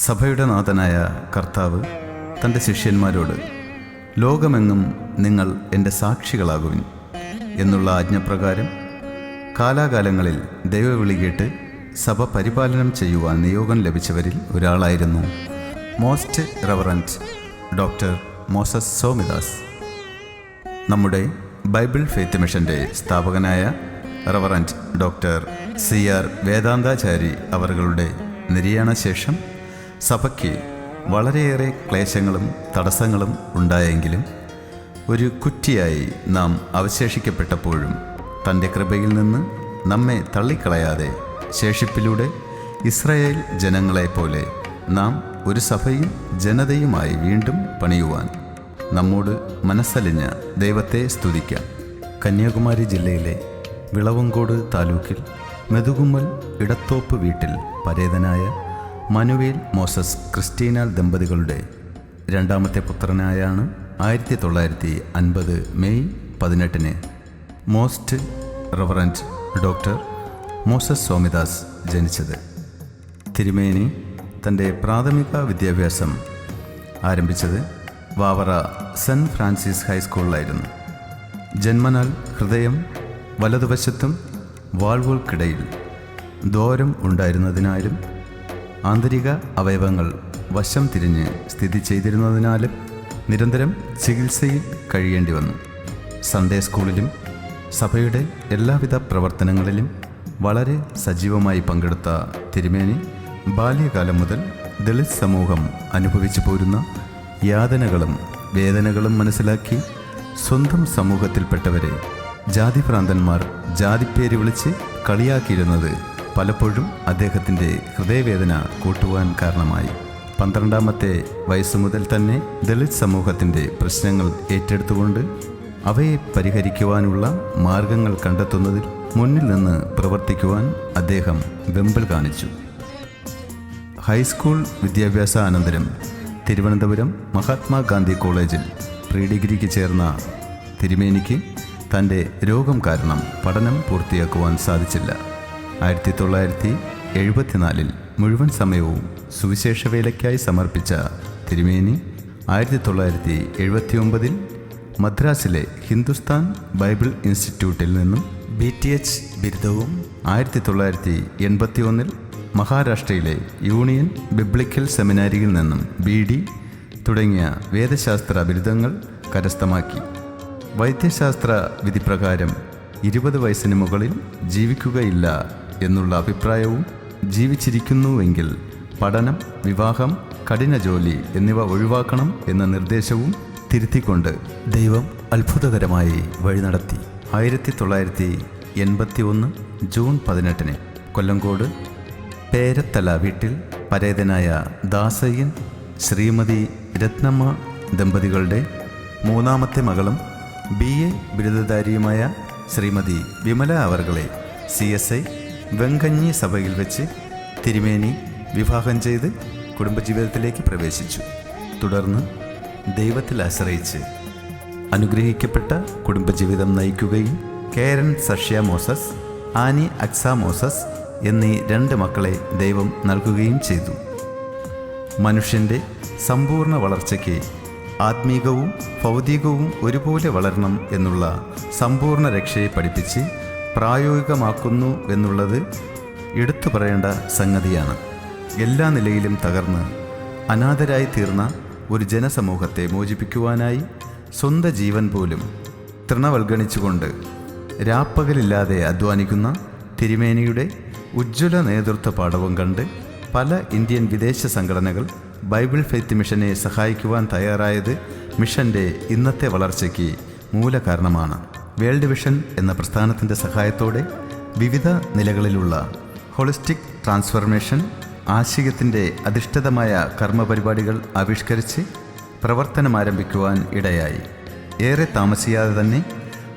സഭയുടെ നാഥനായ കർത്താവ് തൻ്റെ ശിഷ്യന്മാരോട് ലോകമെങ്ങും നിങ്ങൾ എൻ്റെ സാക്ഷികളാകുവിൻ എന്നുള്ള ആജ്ഞപ്രകാരം കാലാകാലങ്ങളിൽ ദൈവവിളി കേട്ട് സഭ പരിപാലനം ചെയ്യുവാൻ നിയോഗം ലഭിച്ചവരിൽ ഒരാളായിരുന്നു മോസ്റ്റ് റെവറൻറ്റ് ഡോക്ടർ മോസസ് സോമിദാസ്. നമ്മുടെ ബൈബിൾ ഫെയ്ത്ത് മിഷൻ്റെ സ്ഥാപകനായ റെവറൻറ്റ് ഡോക്ടർ CR വേദാന്താചാരി അവരുടെ നിര്യാണശേഷം സഭയ്ക്ക് വളരെയേറെ ക്ലേശങ്ങളും തടസ്സങ്ങളും ഉണ്ടായെങ്കിലും ഒരു കുറ്റിയായി നാം അവശേഷിക്കപ്പെട്ടപ്പോഴും തൻ്റെ കൃപയിൽ നിന്ന് നമ്മെ തള്ളിക്കളയാതെ ശേഷിപ്പിലൂടെ ഇസ്രായേൽ ജനങ്ങളെപ്പോലെ നാം ഒരു സഭയും ജനതയുമായി വീണ്ടും പണിയുവാൻ നമ്മോട് മനസ്സലിഞ്ഞ ദൈവത്തെ സ്തുതിക്കാം. കന്യാകുമാരി ജില്ലയിലെ വിളവങ്കോട് താലൂക്കിൽ മെതുകുമ്മൽ ഇടത്തോപ്പ് വീട്ടിൽ പരേതനായ മനുവേൽ മോസസ് ക്രിസ്റ്റീന ദമ്പതികളുടെ രണ്ടാമത്തെ പുത്രനായാണ് 1950 May 18 most reverend doctor Moses Somidas ജനിച്ചത്. തിരുമേനി തൻ്റെ പ്രാഥമിക വിദ്യാഭ്യാസം ആരംഭിച്ചത് വാവറ സെൻറ്റ് ഫ്രാൻസിസ് ഹൈസ്കൂളിലായിരുന്നു. ജന്മനാൽ ഹൃദയം വലതുവശത്തും വാൾവുകൾക്കിടയിൽ ദ്വാരം ഉണ്ടായിരുന്നതിനാലും ആന്തരിക അവയവങ്ങൾ വശം തിരിഞ്ഞ് സ്ഥിതി ചെയ്തിരുന്നതിനാലും നിരന്തരം ചികിത്സയിൽ കഴിയേണ്ടി വന്നു. സൺഡേ സ്കൂളിലും സഭയുടെ എല്ലാവിധ പ്രവർത്തനങ്ങളിലും വളരെ സജീവമായി പങ്കെടുത്ത തിരുമേനി ബാല്യകാലം മുതൽ ദളിത് സമൂഹം അനുഭവിച്ചു പോരുന്ന യാതനകളും വേദനകളും മനസ്സിലാക്കി സ്വന്തം സമൂഹത്തിൽപ്പെട്ടവരെ ജാതിഭ്രാന്തന്മാർ ജാതിപ്പേര് വിളിച്ച് കളിയാക്കിയിരുന്നത് പലപ്പോഴും അദ്ദേഹത്തിൻ്റെ ഹൃദയവേദന കൂട്ടുവാൻ കാരണമായി. 12ാമത്തെ വയസ്സു മുതൽ തന്നെ ദളിത് സമൂഹത്തിൻ്റെ പ്രശ്നങ്ങൾ ഏറ്റെടുത്തുകൊണ്ട് അവയെ പരിഹരിക്കുവാനുള്ള മാർഗങ്ങൾ കണ്ടെത്തുന്നതിൽ മുന്നിൽ നിന്ന് പ്രവർത്തിക്കുവാൻ അദ്ദേഹം വെമ്പൽ കാണിച്ചു. ഹൈസ്കൂൾ വിദ്യാഭ്യാസാനന്തരം തിരുവനന്തപുരം മഹാത്മാഗാന്ധി കോളേജിൽ പ്രീ ഡിഗ്രിക്ക് ചേർന്ന തിരുമേനിക്ക് തൻ്റെ രോഗം കാരണം പഠനം പൂർത്തിയാക്കുവാൻ സാധിച്ചില്ല. 1974 മുഴുവൻ സമയവും സുവിശേഷ വേലയ്ക്കായി സമർപ്പിച്ച തിരുമേനി 1979 മദ്രാസിലെ ഹിന്ദുസ്ഥാൻ ബൈബിൾ ഇൻസ്റ്റിറ്റ്യൂട്ടിൽ നിന്നും BTH ബിരുദവും 1981 മഹാരാഷ്ട്രയിലെ യൂണിയൻ ബിബ്ലിക്കൽ സെമിനാരിയിൽ നിന്നും BD തുടങ്ങിയ വേദശാസ്ത്ര ബിരുദങ്ങൾ കരസ്ഥമാക്കി. വൈദ്യശാസ്ത്ര വിധിപ്രകാരം 20 വയസ്സിന് മുകളിൽ ജീവിക്കുകയില്ല എന്നുള്ള അഭിപ്രായവും ജീവിച്ചിരിക്കുന്നുവെങ്കിൽ പഠനം, വിവാഹം, കഠിന ജോലി എന്നിവ ഒഴിവാക്കണം എന്ന നിർദ്ദേശവും തിരുത്തിക്കൊണ്ട് ദൈവം അത്ഭുതകരമായി വഴി നടത്തി. 1981 ജൂൺ 18 കൊല്ലങ്കോട് പേരത്തല വീട്ടിൽ പരേതനായ ദാസയ്യൻ ശ്രീമതി രത്നമ്മ ദമ്പതികളുടെ മൂന്നാമത്തെ മകളും BA ബിരുദധാരിയുമായ ശ്രീമതി വിമല അവർകളെ CSI വെങ്കഞ്ഞി സഭയിൽ വെച്ച് തിരുമേനി വിവാഹം ചെയ്ത് കുടുംബജീവിതത്തിലേക്ക് പ്രവേശിച്ചു. തുടർന്ന് ദൈവത്തിൽ ആശ്രയിച്ച് അനുഗ്രഹിക്കപ്പെട്ട കുടുംബജീവിതം നയിക്കുകയും കേരൻ സഷ്യ മോസസ്, ആനി അക്സ മോസസ് എന്നീ 2 മക്കളെ ദൈവം നൽകുകയും ചെയ്തു. മനുഷ്യൻ്റെ സമ്പൂർണ്ണ വളർച്ചയ്ക്ക് ആത്മീകവും ഭൗതികവും ഒരുപോലെ വളരണം എന്നുള്ള സമ്പൂർണ്ണ രക്ഷയെ പഠിപ്പിച്ച് പ്രായോഗികമാക്കുന്നു എന്നുള്ളത് എടുത്തു പറയേണ്ട സംഗതിയാണ്. എല്ലാ നിലയിലും തകർന്ന് അനാഥരായി തീർന്ന ഒരു ജനസമൂഹത്തെ മോചിപ്പിക്കുവാനായി സ്വന്തം ജീവൻ പോലും തൃണവൽഗണിച്ചുകൊണ്ട് രാപ്പകലില്ലാതെ അധ്വാനിക്കുന്ന തിരുമേനിയുടെ ഉജ്ജ്വല നേതൃത്വ പാഠവും കണ്ട് പല ഇന്ത്യൻ വിദേശ സംഘടനകൾ ബൈബിൾ ഫെയ്ത്ത് മിഷനെ സഹായിക്കുവാൻ തയ്യാറായത് മിഷൻ്റെ ഇന്നത്തെ വളർച്ചയ്ക്ക് മൂലകാരണമാണ്. വേൾഡ് വിഷൻ എന്ന പ്രസ്ഥാനത്തിൻ്റെ സഹായത്തോടെ വിവിധ നിലകളിലുള്ള ഹോളിസ്റ്റിക് ട്രാൻസ്ഫർമേഷൻ ആശയത്തിൻ്റെ അധിഷ്ഠിതമായ കർമ്മപരിപാടികൾ ആവിഷ്കരിച്ച് പ്രവർത്തനമാരംഭിക്കുവാൻ ഇടയായി. ഏറെ താമസിയാതെ തന്നെ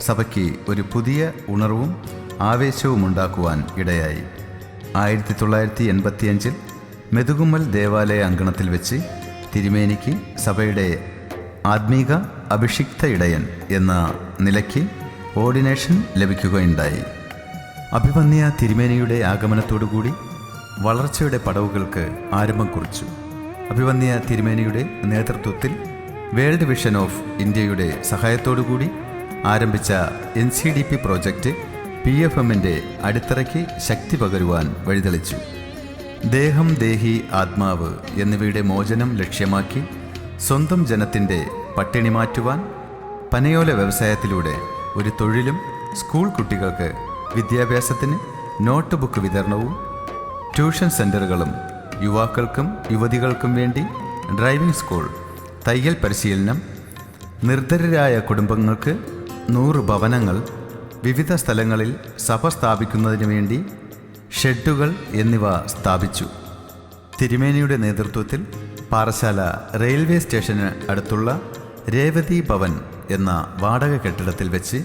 സഭയ്ക്ക് ഒരു പുതിയ ഉണർവും ആവേശവും ഉണ്ടാക്കുവാൻ ഇടയായി. 1985 മെതുകുമ്മൽ ദേവാലയ അങ്കണത്തിൽ വെച്ച് തിരുമേനിക്ക് സഭയുടെ ആത്മീക അഭിഷിക്ത ഇടയൻ എന്ന നിലയ്ക്ക് ഓർഡിനേഷൻ ലഭിക്കുകയുണ്ടായി. അഭിമന്യ തിരുമേനിയുടെ ആഗമനത്തോടുകൂടി വളർച്ചയുടെ പടവുകൾക്ക് ആരംഭം കുറിച്ചു. അഭിവന്യ തിരുമേനിയുടെ നേതൃത്വത്തിൽ വേൾഡ് വിഷൻ ഓഫ് ഇന്ത്യയുടെ സഹായത്തോടുകൂടി ആരംഭിച്ച NCDP പ്രോജക്റ്റ് PFMൻ്റെ അടിത്തറയ്ക്ക് ശക്തി പകരുവാൻ വഴിതെളിച്ചു. ദേഹം, ദേഹി, ആത്മാവ് എന്നിവയുടെ മോചനം ലക്ഷ്യമാക്കി സ്വന്തം ജനത്തിൻ്റെ പട്ടിണി മാറ്റുവാൻ പനയോല വ്യവസായത്തിലൂടെ ഒരു തൊഴിലും സ്കൂൾ കുട്ടികൾക്ക് വിദ്യാഭ്യാസത്തിന് നോട്ട് ബുക്ക് വിതരണവും ട്യൂഷൻ സെൻ്ററുകളും യുവാക്കൾക്കും യുവതികൾക്കും വേണ്ടി ഡ്രൈവിംഗ് സ്കൂൾ, തയ്യൽ പരിശീലനം, നിർധരരായ കുടുംബങ്ങൾക്ക് 100 ഭവനങ്ങൾ, വിവിധ സ്ഥലങ്ങളിൽ സഭ സ്ഥാപിക്കുന്നതിന് വേണ്ടി ഷെഡുകൾ എന്നിവ സ്ഥാപിച്ചു. തിരുമേനിയുടെ നേതൃത്വത്തിൽ പാറശാല റെയിൽവേ സ്റ്റേഷന് അടുത്തുള്ള രേവതി ഭവൻ എന്ന വാടക കെട്ടിടത്തിൽ വെച്ച്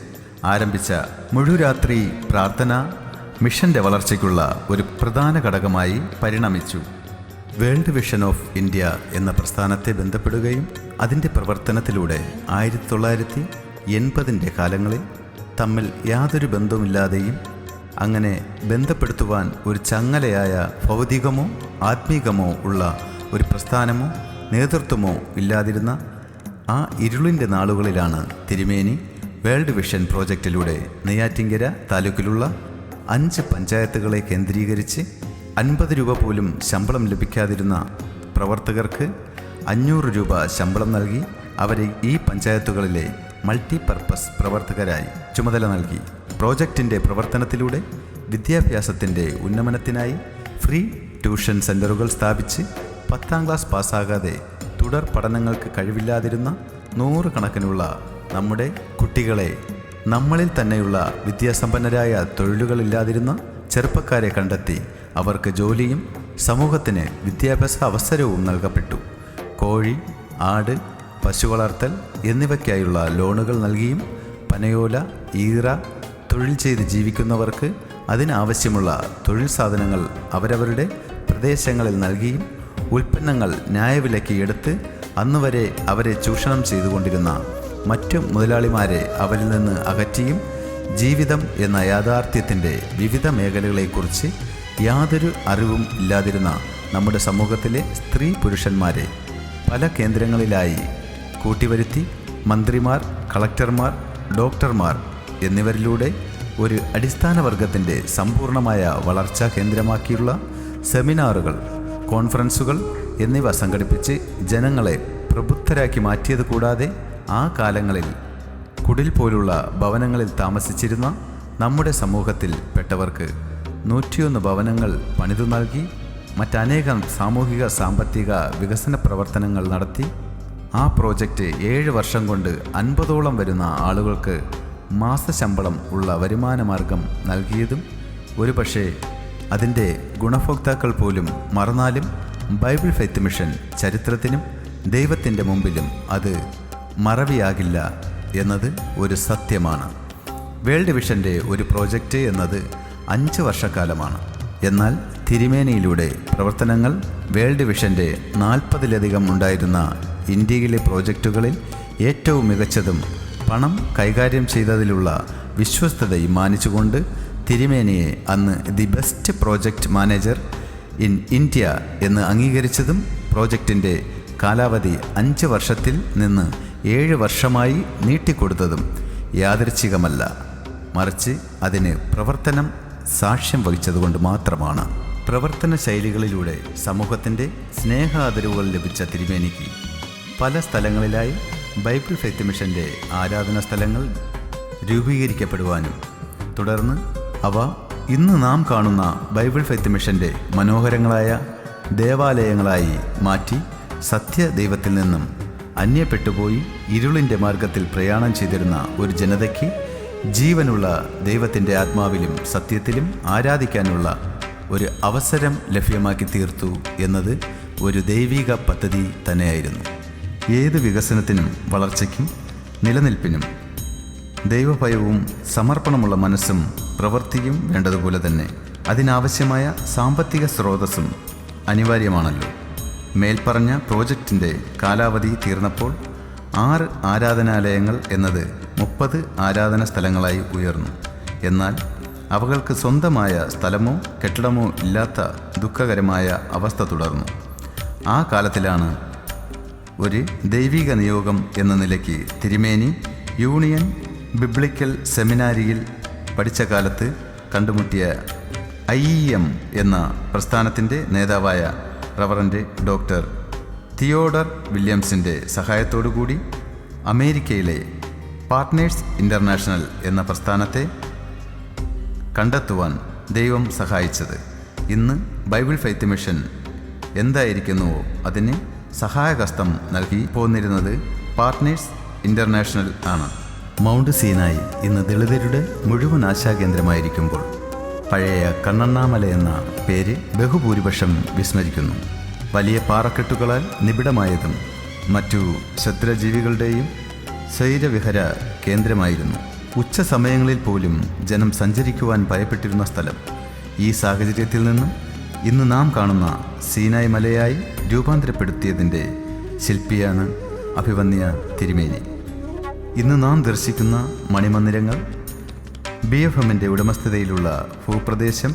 ആരംഭിച്ച മുഴുരാത്രി പ്രാർത്ഥന മിഷൻ്റെ വളർച്ചയ്ക്കുള്ള ഒരു പ്രധാന ഘടകമായി പരിണമിച്ചു. വേൾഡ് വിഷൻ ഓഫ് ഇന്ത്യ എന്ന പ്രസ്ഥാനത്തെ ബന്ധപ്പെടുകയും അതിൻ്റെ പ്രവർത്തനത്തിലൂടെ 1980 കാലങ്ങളിൽ തമ്മിൽ യാതൊരു ബന്ധവുമില്ലാതെയും അങ്ങനെ ബന്ധപ്പെടുത്തുവാൻ ഒരു ചങ്ങലയായ ഭൗതികമോ ആത്മീകമോ ഉള്ള ഒരു പ്രസ്ഥാനമോ നേതൃത്വമോ ഇല്ലാതിരുന്ന ആ ഇരുളിൻ്റെ നാളുകളിലാണ് തിരുമേനി വേൾഡ് വിഷൻ പ്രോജക്റ്റിലൂടെ നെയ്യാറ്റിൻകര താലൂക്കിലുള്ള 5 പഞ്ചായത്തുകളെ കേന്ദ്രീകരിച്ച് 50 രൂപ പോലും ശമ്പളം ലഭിക്കാതിരുന്ന പ്രവർത്തകർക്ക് 500 രൂപ ശമ്പളം നൽകി അവരെ ഈ പഞ്ചായത്തുകളിലെ മൾട്ടിപർപ്പസ് പ്രവർത്തകരായി ചുമതല നൽകി. പ്രോജക്റ്റിൻ്റെ പ്രവർത്തനത്തിലൂടെ വിദ്യാഭ്യാസത്തിൻ്റെ ഉന്നമനത്തിനായി ഫ്രീ ട്യൂഷൻ സെൻ്ററുകൾ സ്ഥാപിച്ച് 10ാം ക്ലാസ് പാസ്സാകാതെ തുടർ പഠനങ്ങൾക്ക് കഴിവില്ലാതിരുന്ന 100 കണക്കിനുള്ള നമ്മുടെ കുട്ടികളെ, നമ്മളിൽ തന്നെയുള്ള വിദ്യാസമ്പന്നരായ തൊഴിലുകളില്ലാതിരുന്ന ചെറുപ്പക്കാരെ കണ്ടെത്തി അവർക്ക് ജോലിയും സമൂഹത്തിന് വിദ്യാഭ്യാസ അവസരവും നൽകപ്പെട്ടു. കോഴി, ആട്, പശു വളർത്തൽ എന്നിവയ്ക്കായുള്ള ലോണുകൾ നൽകിയും പനയോല, ഈറ തൊഴിൽ ചെയ്ത് ജീവിക്കുന്നവർക്ക് അതിനാവശ്യമുള്ള തൊഴിൽ സാധനങ്ങൾ അവരവരുടെ പ്രദേശങ്ങളിൽ നൽകിയും ഉൽപ്പന്നങ്ങൾ ന്യായവിലയ്ക്ക് എടുത്ത് അന്നുവരെ അവരെ ചൂഷണം ചെയ്തുകൊണ്ടിരുന്ന മറ്റു മുതലാളിമാരെ അവരിൽ നിന്ന് അകറ്റിയും ജീവിതം എന്ന യാഥാർത്ഥ്യത്തിൻ്റെ വിവിധ മേഖലകളെക്കുറിച്ച് യാതൊരു അറിവും ഇല്ലാതിരുന്ന നമ്മുടെ സമൂഹത്തിലെ സ്ത്രീ പുരുഷന്മാരെ പല കേന്ദ്രങ്ങളിലായി കൂട്ടിവരുത്തി മന്ത്രിമാർ, കളക്ടർമാർ, ഡോക്ടർമാർ എന്നിവരിലൂടെ ഒരു അടിസ്ഥാന വർഗത്തിൻ്റെ സമ്പൂർണമായ വളർച്ചാ കേന്ദ്രമാക്കിയുള്ള സെമിനാറുകൾ, കോൺഫറൻസുകൾ എന്നിവ സംഘടിപ്പിച്ച് ജനങ്ങളെ പ്രബുദ്ധരാക്കി മാറ്റിയത് കൂടാതെ ആ കാലങ്ങളിൽ കുടിൽ പോലുള്ള ഭവനങ്ങളിൽ താമസിച്ചിരുന്ന നമ്മുടെ സമൂഹത്തിൽ പെട്ടവർക്ക് 101 ഭവനങ്ങൾ പണിതു നൽകി മറ്റനേകം സാമൂഹിക സാമ്പത്തിക വികസന പ്രവർത്തനങ്ങൾ നടത്തി. ആ പ്രോജക്റ്റ് 7 വർഷം കൊണ്ട് 50ഓളം വരുന്ന ആളുകൾക്ക് മാസശമ്പളം ഉള്ള വരുമാനമാർഗം നൽകിയതും ഒരുപക്ഷെ അതിൻ്റെ ഗുണഭോക്താക്കൾ പോലും മറന്നാലും ബൈബിൾ ഫെയ്ത്ത് മിഷൻ ചരിത്രത്തിനും ദൈവത്തിൻ്റെ മുമ്പിലും അത് മറവിയാകില്ല എന്നത് ഒരു സത്യമാണ്. വേൾഡ് വിഷൻ്റെ ഒരു പ്രോജക്റ്റ് എന്നത് 5 വർഷക്കാലമാണ്. എന്നാൽ തിരുമേനിയിലൂടെ പ്രവർത്തനങ്ങൾ വേൾഡ് വിഷൻ്റെ 40ലധികം ഉണ്ടായിരുന്ന ഇന്ത്യയിലെ പ്രോജക്റ്റുകളിൽ ഏറ്റവും മികച്ചതും പണം കൈകാര്യം ചെയ്തതിലുള്ള വിശ്വസ്തതയും മാനിച്ചുകൊണ്ട് തിരുമേനിയെ അന്ന് the best project manager in India എന്ന് അംഗീകരിച്ചതും പ്രോജക്റ്റിൻ്റെ കാലാവധി 5 വർഷത്തിൽ നിന്ന് 7 വർഷമായി നീട്ടിക്കൊടുത്തതും യാദൃച്ഛികമല്ല, മറിച്ച് അതിന് പ്രവർത്തനം സാക്ഷ്യം വഹിച്ചതുകൊണ്ട് മാത്രമാണ്. പ്രവർത്തന ശൈലികളിലൂടെ സമൂഹത്തിൻ്റെ സ്നേഹാദരവുകൾ ലഭിച്ച തിരുമേനിക്ക് പല സ്ഥലങ്ങളിലായി ബൈബിൾ ഫെയ്ത്ത് മിഷൻ്റെ ആരാധനാ സ്ഥലങ്ങൾ രൂപീകരിക്കപ്പെടുവാനും തുടർന്ന് അവ ഇന്ന് നാം കാണുന്ന ബൈബിൾ ഫെയ്ത്ത് മിഷൻ്റെ മനോഹരങ്ങളായ ദേവാലയങ്ങളായി മാറ്റി സത്യദൈവത്തിൽ നിന്നും അന്യപ്പെട്ടുപോയി ഇരുളിൻ്റെ മാർഗത്തിൽ പ്രയാണം ചെയ്തിരുന്ന ഒരു ജനതയ്ക്ക് ജീവനുള്ള ദൈവത്തിൻ്റെ ആത്മാവിലും സത്യത്തിലും ആരാധിക്കാനുള്ള ഒരു അവസരം ലഭ്യമാക്കി തീർത്തു എന്നത് ഒരു ദൈവിക പദ്ധതി തന്നെയായിരുന്നു. ഏത് വികസനത്തിനും വളർച്ചയ്ക്കും നിലനിൽപ്പിനും ദൈവഭയവും സമർപ്പണമുള്ള മനസ്സും പ്രവൃത്തിയും വേണ്ടതുപോലെ തന്നെ അതിനാവശ്യമായ സാമ്പത്തിക സ്രോതസ്സും അനിവാര്യമാണല്ലോ. മേൽപ്പറഞ്ഞ പ്രോജക്റ്റിൻ്റെ കാലാവധി തീർന്നപ്പോൾ 6 ആരാധനാലയങ്ങൾ എന്നത് 30 ആരാധന സ്ഥലങ്ങളായി ഉയർന്നു. എന്നാൽ അവകൾക്ക് സ്വന്തമായ സ്ഥലമോ കെട്ടിടമോ ഇല്ലാത്ത ദുഃഖകരമായ അവസ്ഥ തുടർന്നു. ആ കാലത്തിലാണ് ഒരു ദൈവിക നിയോഗം എന്ന നിലയ്ക്ക് തിരുമേനി യൂണിയൻ ബിബ്ലിക്കൽ സെമിനാരിയിൽ പഠിച്ച കാലത്ത് കണ്ടുമുട്ടിയ IEM എന്ന പ്രസ്ഥാനത്തിൻ്റെ നേതാവായ റവറൻഡ് ഡോക്ടർ തിയോഡർ വില്യംസിൻ്റെ സഹായത്തോടുകൂടി അമേരിക്കയിലെ പാർട്ട്നേഴ്സ് ഇൻ്റർനാഷണൽ എന്ന പ്രസ്ഥാനത്തെ കണ്ടെത്തുവാൻ ദൈവം സഹായിച്ചത്. ഇന്ന് ബൈബിൾ ഫെയ്ത്ത് മിഷൻ എന്തായിരിക്കുന്നുവോ അതിന് സഹായഹസ്തം നൽകി പോന്നിരുന്നത് പാർട്ട്നേഴ്സ് ഇൻ്റർനാഷണൽ ആണ്. മൗണ്ട് സീനായി ഇന്ന് ദളിതരുടെ മുഴുവൻ ആശാകേന്ദ്രമായിരിക്കുമ്പോൾ പഴയ കണ്ണണ്ണാമല എന്ന പേര് ബഹുഭൂരിപക്ഷം വിസ്മരിക്കുന്നു. വലിയ പാറക്കെട്ടുകളാൽ നിബിഡമായതും മറ്റു ക്ഷുദ്രജീവികളുടെയും സ്വൈരവിഹര കേന്ദ്രമായിരുന്നു. ഉച്ച സമയങ്ങളിൽ പോലും ജനം സഞ്ചരിക്കുവാൻ ഭയപ്പെട്ടിരുന്ന സ്ഥലം. ഈ സാഹചര്യത്തിൽ നിന്നും ഇന്ന് നാം കാണുന്ന സീനായ് മലയായി രൂപാന്തരപ്പെടുത്തിയതിൻ്റെ ശില്പിയാണ് അഭിവന്യ തിരുമേനി. ഇന്ന് നാം ദർശിക്കുന്ന മണിമന്ദിരങ്ങൾ, BFMൻ്റെ ഉടമസ്ഥതയിലുള്ള ഭൂപ്രദേശം,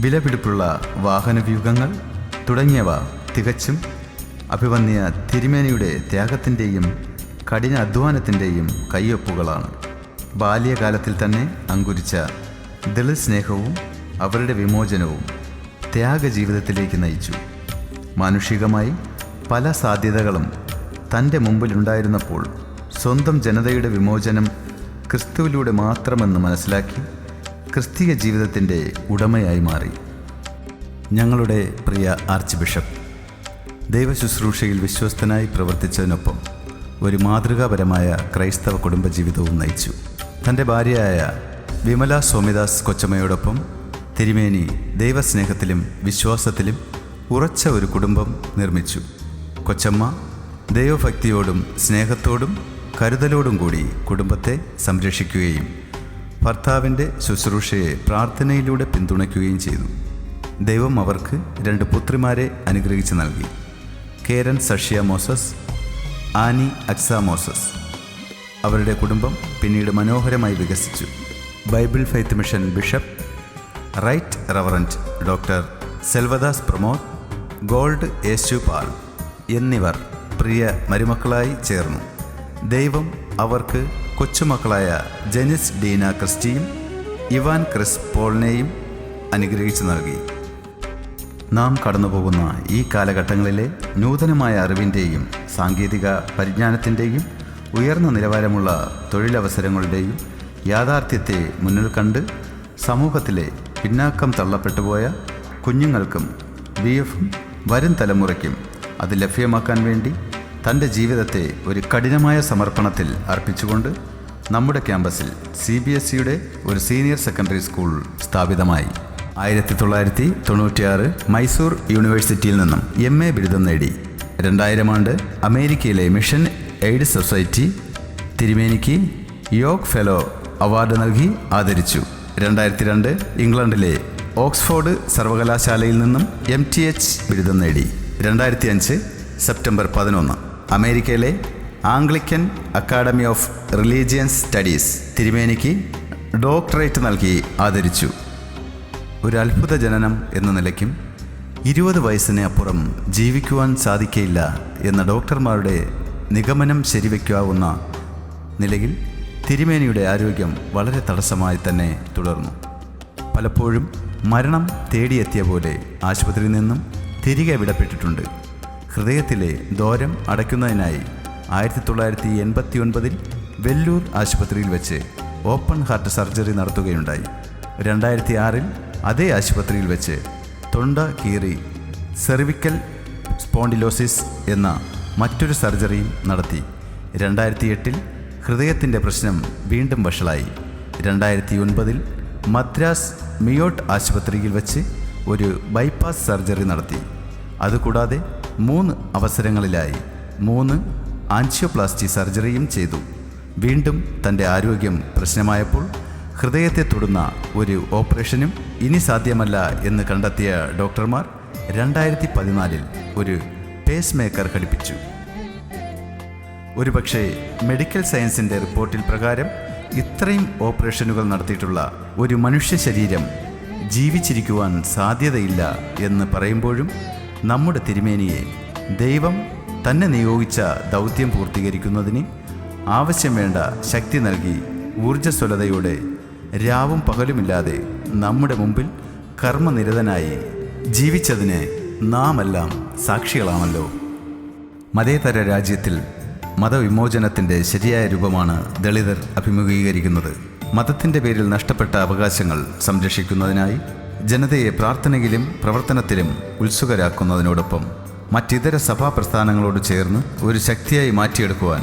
വിലപിടിപ്പുള്ള വാഹനവ്യൂഹങ്ങൾ തുടങ്ങിയവ തികച്ചും അഭിവന്യ തിരുമേനിയുടെ ത്യാഗത്തിൻ്റെയും കഠിന അധ്വാനത്തിൻ്റെയും കയ്യൊപ്പുകളാണ്. ബാല്യകാലത്തിൽ തന്നെ അങ്കുരിച്ച ദളിത് സ്നേഹവും അവരുടെ വിമോചനവും ത്യാഗജീവിതത്തിലേക്ക് നയിച്ചു. മാനുഷികമായി പല സാധ്യതകളും തൻ്റെ മുമ്പിലുണ്ടായിരുന്നപ്പോൾ സ്വന്തം ജനതയുടെ വിമോചനം ക്രിസ്തുവിലൂടെ മാത്രമെന്ന് മനസ്സിലാക്കി ക്രിസ്തീയ ജീവിതത്തിൻ്റെ ഉടമയായി മാറി. ഞങ്ങളുടെ പ്രിയ ആർച്ച് ബിഷപ്പ് ദൈവശുശ്രൂഷയിൽ വിശ്വസ്തനായി പ്രവർത്തിച്ചതിനൊപ്പം ഒരു മാതൃകാപരമായ ക്രൈസ്തവ കുടുംബജീവിതവും നയിച്ചു. തൻ്റെ ഭാര്യയായ വിമല സ്വാമിദാസ് കൊച്ചമ്മയോടൊപ്പം തിരുമേനി ദൈവസ്നേഹത്തിലും വിശ്വാസത്തിലും ഉറച്ച ഒരു കുടുംബം നിർമ്മിച്ചു. കൊച്ചമ്മ ദൈവഭക്തിയോടും സ്നേഹത്തോടും കരുതലോടും കൂടി കുടുംബത്തെ സംരക്ഷിക്കുകയും ഭർത്താവിൻ്റെ ശുശ്രൂഷയെ പ്രാർത്ഥനയിലൂടെ പിന്തുണയ്ക്കുകയും ചെയ്തു. ദൈവം അവർക്ക് 2 പുത്രിമാരെ അനുഗ്രഹിച്ച് നൽകി. കേരൻ സഷ്യ മോസസ്, ആനി അക്സ മോസസ്. അവരുടെ കുടുംബം പിന്നീട് മനോഹരമായി വികസിച്ചു. Bible faith mission bishop right reverend doctor Selvadas Pramod, Gold Yesu Pal എന്നിവർ പ്രിയ മരുമക്കളായി ചേർന്നു. ദൈവം അവർക്ക് കൊച്ചുമക്കളായ ജെനിസ് ഡീന ക്രിസ്റ്റിയും ഇവാൻ ക്രിസ് പോളിനെയും അനുഗ്രഹിച്ചു നൽകി. നാം കടന്നുപോകുന്ന ഈ കാലഘട്ടങ്ങളിലെ നൂതനമായ അറിവിൻ്റെയും സാങ്കേതിക പരിജ്ഞാനത്തിൻ്റെയും ഉയർന്ന നിലവാരമുള്ള തൊഴിലവസരങ്ങളുടെയും യാഥാർത്ഥ്യത്തെ മുന്നിൽ കണ്ട് സമൂഹത്തിലെ പിന്നാക്കം തള്ളപ്പെട്ടുപോയ കുഞ്ഞുങ്ങൾക്കും BFM വരും തലമുറയ്ക്കും അത് ലഭ്യമാക്കാൻ വേണ്ടി തൻ്റെ ജീവിതത്തെ ഒരു കഠിനമായ സമർപ്പണത്തിൽ അർപ്പിച്ചുകൊണ്ട് നമ്മുടെ ക്യാമ്പസിൽ CBSEയുടെ ഒരു സീനിയർ സെക്കൻഡറി സ്കൂൾ സ്ഥാപിതമായി. 1996 മൈസൂർ യൂണിവേഴ്സിറ്റിയിൽ നിന്നും MA ബിരുദം നേടി. 2000 ആണ്ട് അമേരിക്കയിലെ മിഷൻ എയ്ഡ് സൊസൈറ്റി തിരുമേനിക്ക് യോഗ് ഫെലോ അവാർഡ് നൽകി ആദരിച്ചു. 2002 ഇംഗ്ലണ്ടിലെ ഓക്സ്ഫോർഡ് സർവകലാശാലയിൽ നിന്നും MTH ബിരുദം നേടി. 2005 സെപ്റ്റംബർ 11 അമേരിക്കയിലെ Anglican academy of religious studies തിരുമേനിക്ക് ഡോക്ടറേറ്റ് നൽകി ആദരിച്ചു. ഒരു അത്ഭുത ജനനം എന്ന നിലയ്ക്കും 20 വയസ്സിന് അപ്പുറം ജീവിക്കുവാൻ സാധിക്കയില്ല എന്ന ഡോക്ടർമാരുടെ നിഗമനം ശരിവയ്ക്കാവുന്ന നിലയിൽ തിരുമേനിയുടെ ആരോഗ്യം വളരെ തടസ്സമായി തന്നെ തുടർന്നു. പലപ്പോഴും മരണം തേടിയെത്തിയ പോലെ ആശുപത്രിയിൽ നിന്നും തിരികെ വിടപ്പെട്ടിട്ടുണ്ട്. ഹൃദയത്തിലെ ദ്വാരം അടയ്ക്കുന്നതിനായി 1989 വെല്ലൂർ ആശുപത്രിയിൽ വെച്ച് ഓപ്പൺ ഹാർട്ട് സർജറി നടത്തുകയുണ്ടായി. 2006 അതേ ആശുപത്രിയിൽ വെച്ച് തൊണ്ട കീറി സെർവിക്കൽ സ്പോണ്ടിലോസിസ് എന്ന മറ്റൊരു സർജറിയും നടത്തി. 2008 ഹൃദയത്തിൻ്റെ പ്രശ്നം വീണ്ടും വഷളായി. 2009 മദ്രാസ് മിയോട്ട് ആശുപത്രിയിൽ വെച്ച് ഒരു ബൈപ്പാസ് സർജറി നടത്തി. അതുകൂടാതെ 3 അവസരങ്ങളിലായി 3 ആൻജിയോപ്ലാസ്റ്റി സർജറിയും ചെയ്തു. വീണ്ടും തൻ്റെ ആരോഗ്യം പ്രശ്നമായപ്പോൾ ഹൃദയത്തെ തൊടുന്ന ഒരു ഓപ്പറേഷനും ഇനി സാധ്യമല്ല എന്ന് കണ്ടെത്തിയ ഡോക്ടർമാർ 2014 ഒരു പേസ് മേക്കർ ഘടിപ്പിച്ചു. ഒരുപക്ഷെ മെഡിക്കൽ സയൻസിൻ്റെ റിപ്പോർട്ടിൽ പ്രകാരം ഇത്രയും ഓപ്പറേഷനുകൾ നടത്തിയിട്ടുള്ള ഒരു മനുഷ്യ ശരീരം ജീവിച്ചിരിക്കുവാൻ സാധ്യതയില്ല എന്ന് പറയുമ്പോഴും നമ്മുടെ തിരുമേനിയെ ദൈവം തന്നെ നിയോഗിച്ച ദൗത്യം പൂർത്തീകരിക്കുന്നതിന് ആവശ്യം വേണ്ട ശക്തി നൽകി ഊർജ്ജസ്വലതയോടെ രാവും പകലുമില്ലാതെ നമ്മുടെ മുമ്പിൽ കർമ്മനിരതനായി ജീവിച്ചതിന് നാമെല്ലാം സാക്ഷികളാണല്ലോ. മതേതര രാജ്യത്തിൽ മതവിമോചനത്തിൻ്റെ ശരിയായ രൂപമാണ് ദളിതർ അഭിമുഖീകരിക്കുന്നത്. മതത്തിൻ്റെ പേരിൽ നഷ്ടപ്പെട്ട അവകാശങ്ങൾ സംരക്ഷിക്കുന്നതിനായി ജനതയെ പ്രാർത്ഥനയിലും പ്രവർത്തനത്തിലും ഉത്സുകരാക്കുന്നതിനോടൊപ്പം മറ്റിതര സഭാ പ്രസ്ഥാനങ്ങളോട് ചേർന്ന് ഒരു ശക്തിയായി മാറ്റിയെടുക്കുവാൻ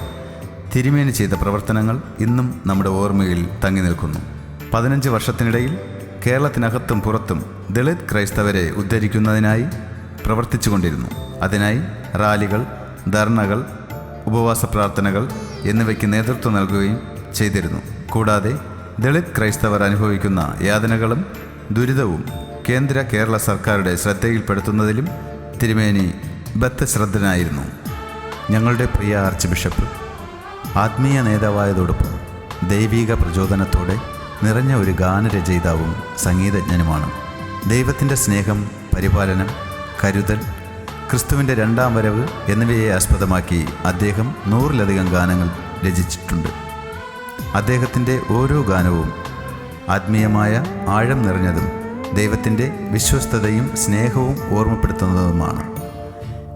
തിരുമേനി ചെയ്ത പ്രവർത്തനങ്ങൾ ഇന്നും നമ്മുടെ ഓർമ്മയിൽ തങ്ങി നിൽക്കുന്നു. 15 വർഷത്തിനിടയിൽ കേരളത്തിനകത്തും പുറത്തും ദളിത് ക്രൈസ്തവരെ ഉദ്ധരിക്കുന്നതിനായി പ്രവർത്തിച്ചുകൊണ്ടിരുന്നു. അതിനായി റാലികൾ, ധർണകൾ, ഉപവാസ പ്രാർത്ഥനകൾ എന്നിവയ്ക്ക് നേതൃത്വം നൽകുകയും ചെയ്തിരുന്നു. കൂടാതെ ദളിത് ക്രൈസ്തവർ അനുഭവിക്കുന്ന യാതനകളും ദുരിതവും കേരള സർക്കാരുടെ ശ്രദ്ധയിൽപ്പെടുത്തുന്നതിലും തിരുമേനി ബദ്ധശ്രദ്ധനായിരുന്നു. ഞങ്ങളുടെ പ്രിയ ആർച്ച് ബിഷപ്പ് ആത്മീയ നേതാവായതോടൊപ്പം ദൈവിക പ്രചോദനത്തോടെ നിറഞ്ഞ ഒരു ഗാനരചയിതാവും സംഗീതജ്ഞനുമാണ്. ദൈവത്തിൻ്റെ സ്നേഹം, പരിപാലനം, കരുതൽ, ക്രിസ്തുവിൻ്റെ രണ്ടാം വരവ് എന്നിവയെ ആസ്പദമാക്കി അദ്ദേഹം 100-ലധികം ഗാനങ്ങൾ രചിച്ചിട്ടുണ്ട്. അദ്ദേഹത്തിൻ്റെ ഓരോ ഗാനവും ആത്മീയമായ ആഴം നിറഞ്ഞതും ദൈവത്തിൻ്റെ വിശ്വസ്തതയും സ്നേഹവും ഓർമ്മപ്പെടുത്തുന്നതുമാണ്.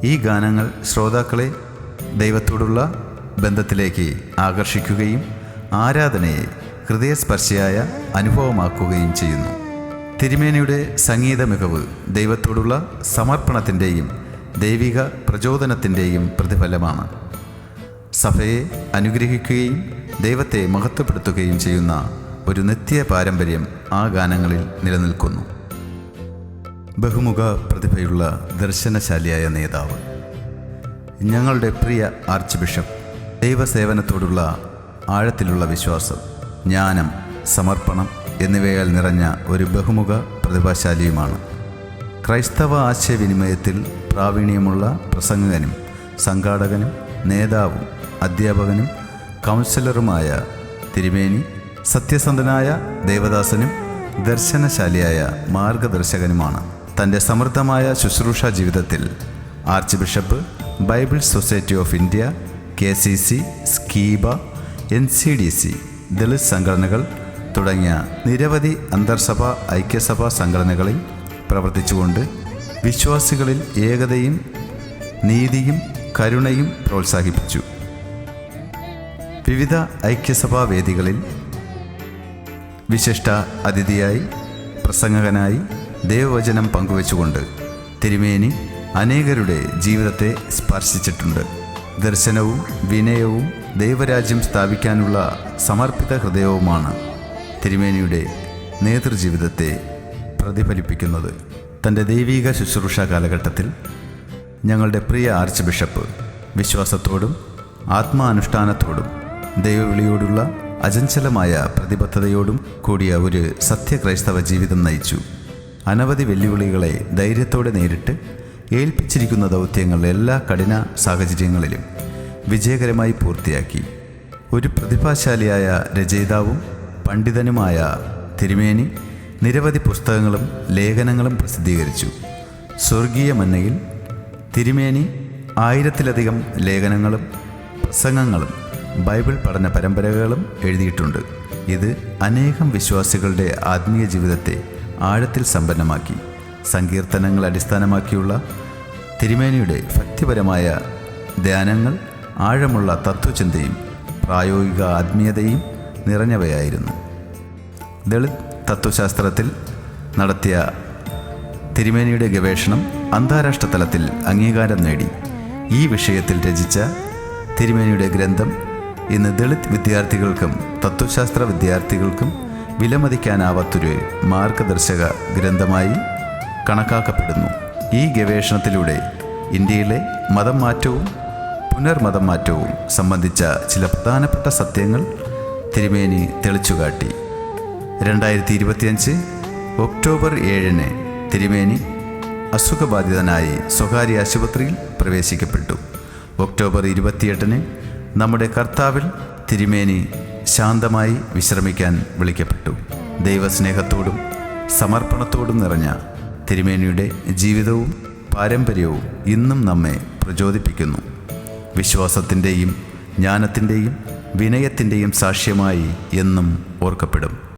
ഈ ഗാനങ്ങൾ ശ്രോതാക്കളെ ദൈവത്തോടുള്ള ബന്ധത്തിലേക്ക് ആകർഷിക്കുകയും ആരാധനയെ ഹൃദയസ്പർശിയായ അനുഭവമാക്കുകയും ചെയ്യുന്നു. തിരുമേനിയുടെ സംഗീത മികവ് ദൈവത്തോടുള്ള സമർപ്പണത്തിൻ്റെയും ദൈവിക പ്രചോദനത്തിൻ്റെയും പ്രതിഫലമാണ്. സഭയെ അനുഗ്രഹിക്കുകയും ദൈവത്തെ മഹത്വപ്പെടുത്തുകയും ചെയ്യുന്ന ഒരു നിത്യ പാരമ്പര്യം ആ ഗാനങ്ങളിൽ നിലനിൽക്കുന്നു. ബഹുമുഖ പ്രതിഭയുള്ള ദർശനശാലിയായ നേതാവ്, ഞങ്ങളുടെ പ്രിയ ആർച്ച് ബിഷപ്പ് ദൈവസേവനത്തോടുള്ള ആഴത്തിലുള്ള വിശ്വാസം, ജ്ഞാനം, സമർപ്പണം എന്നിവയാൽ നിറഞ്ഞ ഒരു ബഹുമുഖ പ്രതിഭാശാലിയുമാണ്. ക്രൈസ്തവ ആശയവിനിമയത്തിൽ പ്രാവീണ്യമുള്ള പ്രസംഗകനും സംഘാടകനും നേതാവും അധ്യാപകനും കൗൺസിലറുമായ തിരുമേനി സത്യസന്ധനായ ദേവദാസനും ദർശനശാലിയായ മാർഗദർശകനുമാണ്. തൻ്റെ സമൃദ്ധമായ ശുശ്രൂഷ ജീവിതത്തിൽ arch bishop Bible society of India, KCC, സ്കീബ, NCDC, Dalit സംഘടനകൾ തുടങ്ങിയ നിരവധി അന്തർസഭാ ഐക്യസഭാ സംഘടനകളിൽ പ്രവർത്തിച്ചുകൊണ്ട് വിശ്വാസികളിൽ ഏകതയും നീതിയും കരുണയും പ്രോത്സാഹിപ്പിച്ചു. വിവിധ ഐക്യസഭാ വേദികളിൽ വിശിഷ്ട അതിഥിയായി, പ്രസംഗകനായി ദൈവവചനം പങ്കുവച്ചുകൊണ്ട് തിരുമേനി അനേകരുടെ ജീവിതത്തെ സ്പർശിച്ചിട്ടുണ്ട്. ദർശനവും വിനയവും ദൈവരാജ്യം സ്ഥാപിക്കാനുള്ള സമർപ്പിത ഹൃദയവുമാണ് തിരുമേനിയുടെ നേതൃജീവിതത്തെ പ്രതിഫലിപ്പിക്കുന്നത്. തൻ്റെ ദൈവിക ശുശ്രൂഷ കാലഘട്ടത്തിൽ ഞങ്ങളുടെ പ്രിയ ആർച്ച് ബിഷപ്പ് വിശ്വാസത്തോടും ആത്മാനുഷ്ഠാനത്തോടും ദൈവവിളിയോടുള്ള അചഞ്ചലമായ പ്രതിബദ്ധതയോടും കൂടിയ ഒരു സത്യക്രൈസ്തവ ജീവിതം നയിച്ചു. അനവധി വെല്ലുവിളികളെ ധൈര്യത്തോടെ നേരിട്ട് ഏൽപ്പിച്ചിരിക്കുന്ന ദൗത്യങ്ങൾ എല്ലാ കഠിന സാഹചര്യങ്ങളിലും വിജയകരമായി പൂർത്തിയാക്കി. ഒരു പ്രതിഭാശാലിയായ രചയിതാവും പണ്ഡിതനുമായ തിരുമേനി നിരവധി പുസ്തകങ്ങളും ലേഖനങ്ങളും പ്രസിദ്ധീകരിച്ചു. സ്വർഗീയ മന്നയിൽ തിരുമേനി 1000-ലധികം ലേഖനങ്ങളും പ്രസംഗങ്ങളും ബൈബിൾ പഠന പരമ്പരകളും എഴുതിയിട്ടുണ്ട്. ഇത് അനേകം വിശ്വാസികളുടെ ആത്മീയ ജീവിതത്തെ ആഴത്തിൽ സമ്പന്നമാക്കി. സങ്കീർത്തനങ്ങൾ അടിസ്ഥാനമാക്കിയുള്ള തിരുമേനിയുടെ ഭക്തിപരമായ ധ്യാനങ്ങൾ ആഴമുള്ള തത്വചിന്തയും പ്രായോഗിക ആത്മീയതയും നിറഞ്ഞവയായിരുന്നു. ദളിത് തത്വശാസ്ത്രത്തിൽ നടത്തിയ തിരുമേനിയുടെ ഗവേഷണം അന്താരാഷ്ട്ര തലത്തിൽ അംഗീകാരം നേടി. ഈ വിഷയത്തിൽ രചിച്ച തിരുമേനിയുടെ ഗ്രന്ഥം ഇന്ന് ദളിത് വിദ്യാർത്ഥികൾക്കും തത്വശാസ്ത്ര വിദ്യാർത്ഥികൾക്കും വിലമതിക്കാനാവാത്തൊരു മാർഗദർശക ഗ്രന്ഥമായി കണക്കാക്കപ്പെടുന്നു. ഈ ഗവേഷണത്തിലൂടെ ഇന്ത്യയിലെ മതം മാറ്റവും പുനർമതം മാറ്റവും സംബന്ധിച്ച ചില പ്രധാനപ്പെട്ട സത്യങ്ങൾ തിരുമേനി തെളിച്ചുകാട്ടി. 2025 ഒക്ടോബർ 7 തിരുമേനി അസുഖബാധിതനായി സ്വകാര്യ ആശുപത്രിയിൽ പ്രവേശിക്കപ്പെട്ടു. ഒക്ടോബർ 28 നമ്മുടെ കർത്താവിൽ തിരുമേനി ശാന്തമായി വിശ്രമിക്കാൻ വിളിക്കപ്പെട്ടു. ദൈവസ്നേഹത്തോടും സമർപ്പണത്തോടും നിറഞ്ഞ തിരുമേനിയുടെ ജീവിതവും പാരമ്പര്യവും ഇന്നും നമ്മെ പ്രചോദിപ്പിക്കുന്നു. വിശ്വാസത്തിൻ്റെയും ജ്ഞാനത്തിൻ്റെയും വിനയത്തിൻ്റെയും സാക്ഷ്യമായി എന്നും ഓർക്കപ്പെടും.